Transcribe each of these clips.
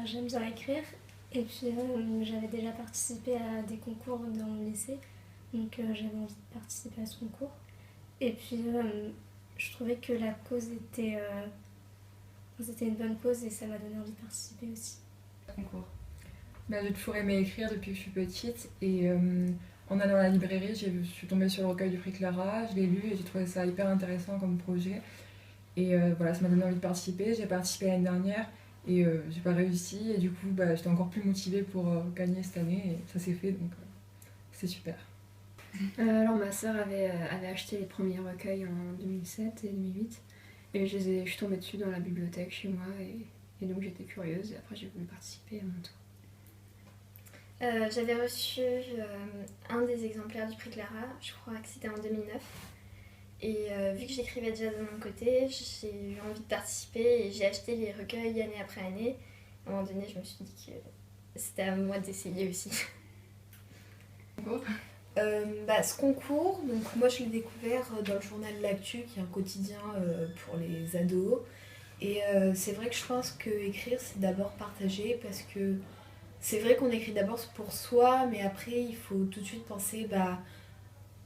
J'aime bien écrire et puis j'avais déjà participé à des concours dans mon lycée, donc j'avais envie de participer à ce concours. Et puis je trouvais que la cause c'était une bonne cause et ça m'a donné envie de participer aussi. Concours. J'ai toujours aimé écrire depuis que je suis petite et en allant à la librairie, je suis tombée sur le recueil du prix Clara, je l'ai lu et j'ai trouvé ça hyper intéressant comme projet. Et voilà, ça m'a donné envie de participer. J'ai participé l'année dernière et j'ai pas réussi. Et du coup, j'étais encore plus motivée pour gagner cette année et ça s'est fait donc c'est super. Alors ma sœur avait acheté les premiers recueils en 2007 et 2008 et je suis tombée dessus dans la bibliothèque chez moi et donc j'étais curieuse et après j'ai voulu participer à mon tour. J'avais reçu un des exemplaires du prix Clara, je crois que c'était en 2009. Et vu que j'écrivais déjà de mon côté, j'ai eu envie de participer et j'ai acheté les recueils année après année. À un moment donné, je me suis dit que c'était à moi d'essayer aussi. Ce concours, donc moi je l'ai découvert dans le journal L'Actu, qui est un quotidien pour les ados. Et c'est vrai que je pense que écrire c'est d'abord partager, parce que c'est vrai qu'on écrit d'abord pour soi, mais après il faut tout de suite penser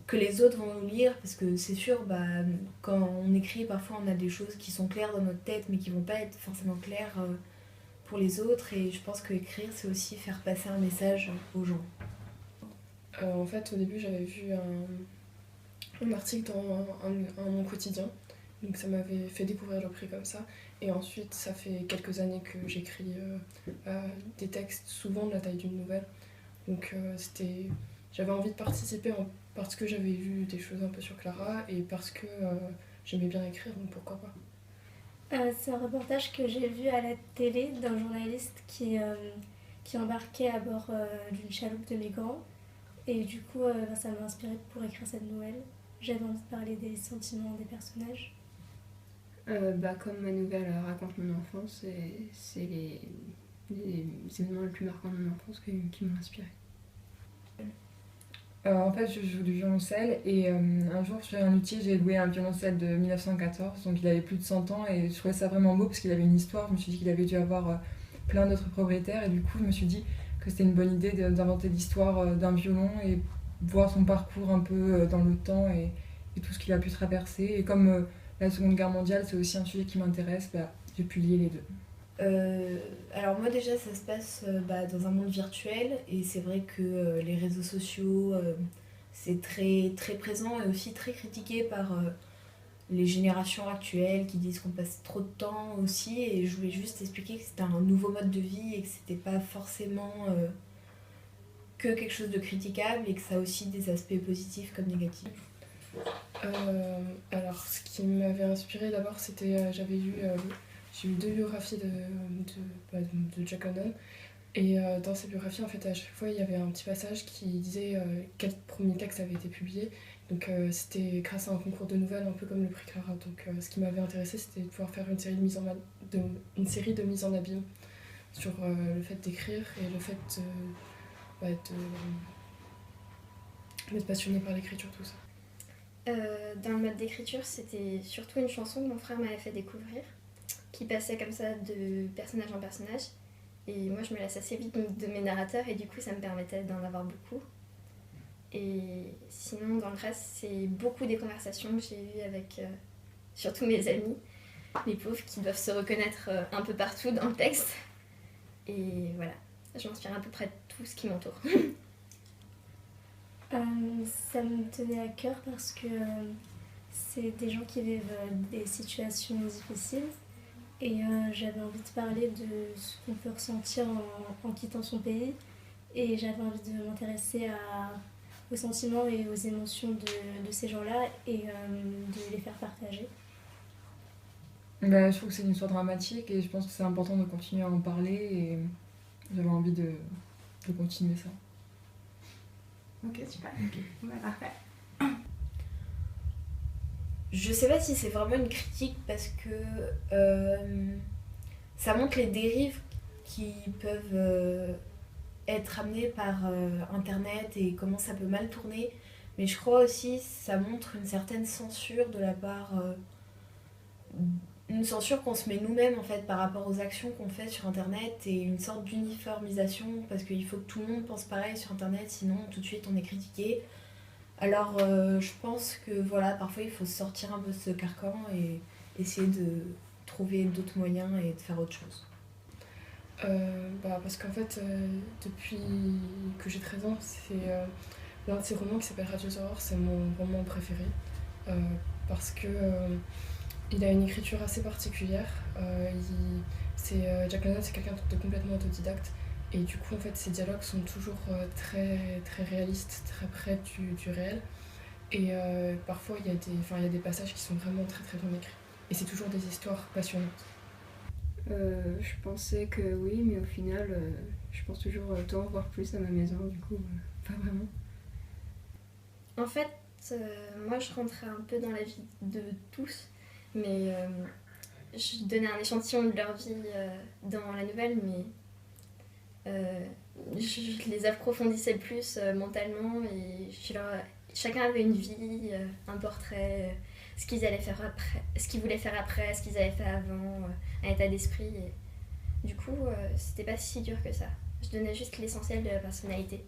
que les autres vont nous lire, parce que c'est sûr, quand on écrit, parfois on a des choses qui sont claires dans notre tête, mais qui vont pas être forcément claires pour les autres. Et je pense que écrire c'est aussi faire passer un message aux gens. En fait, au début, j'avais vu un article dans mon quotidien, donc ça m'avait fait découvrir le prix comme ça. Et ensuite, ça fait quelques années que j'écris des textes, souvent de la taille d'une nouvelle. Donc j'avais envie de participer parce que j'avais vu des choses un peu sur Clara et parce que j'aimais bien écrire, donc pourquoi pas. C'est un reportage que j'ai vu à la télé d'un journaliste qui embarquait à bord d'une chaloupe de migrants. Et du coup, ça m'a inspirée pour écrire cette nouvelle. J'avais envie de parler des sentiments des personnages. Comme ma nouvelle raconte mon enfance, c'est les événements les plus marquants de mon enfance qui m'ont inspirée. En fait, je joue du violoncelle et un jour, sur un outil, j'ai loué un violoncelle de 1914, donc il avait plus de 100 ans et je trouvais ça vraiment beau parce qu'il avait une histoire. Je me suis dit qu'il avait dû avoir plein d'autres propriétaires et du coup, je me suis dit que c'était une bonne idée d'inventer l'histoire d'un violon et voir son parcours un peu dans le temps et tout ce qu'il a pu traverser. Et comme la Seconde Guerre mondiale, c'est aussi un sujet qui m'intéresse, j'ai pu lier les deux. Alors moi déjà ça se passe dans un monde virtuel, et c'est vrai que les réseaux sociaux c'est très, très présent et aussi très critiqué par les générations actuelles qui disent qu'on passe trop de temps aussi. Et je voulais juste expliquer que c'était un nouveau mode de vie et que c'était pas forcément que quelque chose de critiquable, et que ça a aussi des aspects positifs comme négatifs. Alors, ce qui m'avait inspiré d'abord, c'était j'ai eu 2 biographies de Jack London. Et dans ces biographies, en fait, à chaque fois, il y avait un petit passage qui disait quel premier texte avait été publié. Donc, c'était grâce à un concours de nouvelles, un peu comme le prix Clara. Donc, ce qui m'avait intéressé, c'était de pouvoir faire une série de mises en abîme sur le fait d'écrire et le fait d'être passionné par l'écriture, tout ça. Dans le mode d'écriture, c'était surtout une chanson que mon frère m'avait fait découvrir, qui passait comme ça de personnage en personnage. Et moi, je me lasse assez vite de mes narrateurs et du coup, ça me permettait d'en avoir beaucoup. Et sinon, dans le reste, c'est beaucoup des conversations que j'ai eues avec surtout mes amis, les pauvres qui doivent se reconnaître un peu partout dans le texte. Et voilà, je m'inspire à peu près de tout ce qui m'entoure. Ça me tenait à cœur parce que c'est des gens qui vivent des situations difficiles. Et j'avais envie de parler de ce qu'on peut ressentir en quittant son pays. Et j'avais envie de m'intéresser aux sentiments et aux émotions de ces gens-là et de les faire partager. Je trouve que c'est une histoire dramatique et je pense que c'est important de continuer à en parler et j'avais envie de continuer ça. Ok, super. Parfait. Je sais pas si c'est vraiment une critique, parce que ça montre les dérives qui peuvent être amenées par internet et comment ça peut mal tourner. Mais je crois aussi que ça montre une certaine censure de la part une censure qu'on se met nous-mêmes en fait par rapport aux actions qu'on fait sur internet et une sorte d'uniformisation parce qu'il faut que tout le monde pense pareil sur internet, sinon tout de suite on est critiqué. Alors je pense que voilà, parfois il faut sortir un peu de ce carcan et essayer de trouver d'autres moyens et de faire autre chose. Parce qu'en fait, depuis que j'ai 13 ans, c'est l'un de ces romans qui s'appelle Radieuse Aurore, c'est mon roman préféré. Parce que il a une écriture assez particulière. Jack London, c'est quelqu'un de complètement autodidacte. Et du coup, en fait, ses dialogues sont toujours très, très réalistes, très près du réel. Et parfois, il y a des passages qui sont vraiment très, très bien écrits. Et c'est toujours des histoires passionnantes. Je pensais que oui, mais au final, je pense toujours tant voir plus à ma maison, du coup, pas vraiment. En fait, moi je rentrais un peu dans la vie de tous, mais je donnais un échantillon de leur vie dans la nouvelle, mais je les approfondissais plus mentalement et chacun avait une vie, un portrait, ce qu'ils allaient faire après, ce qu'ils voulaient faire après, ce qu'ils avaient fait avant, un état d'esprit. Et du coup, c'était pas si dur que ça. Je donnais juste l'essentiel de la personnalité.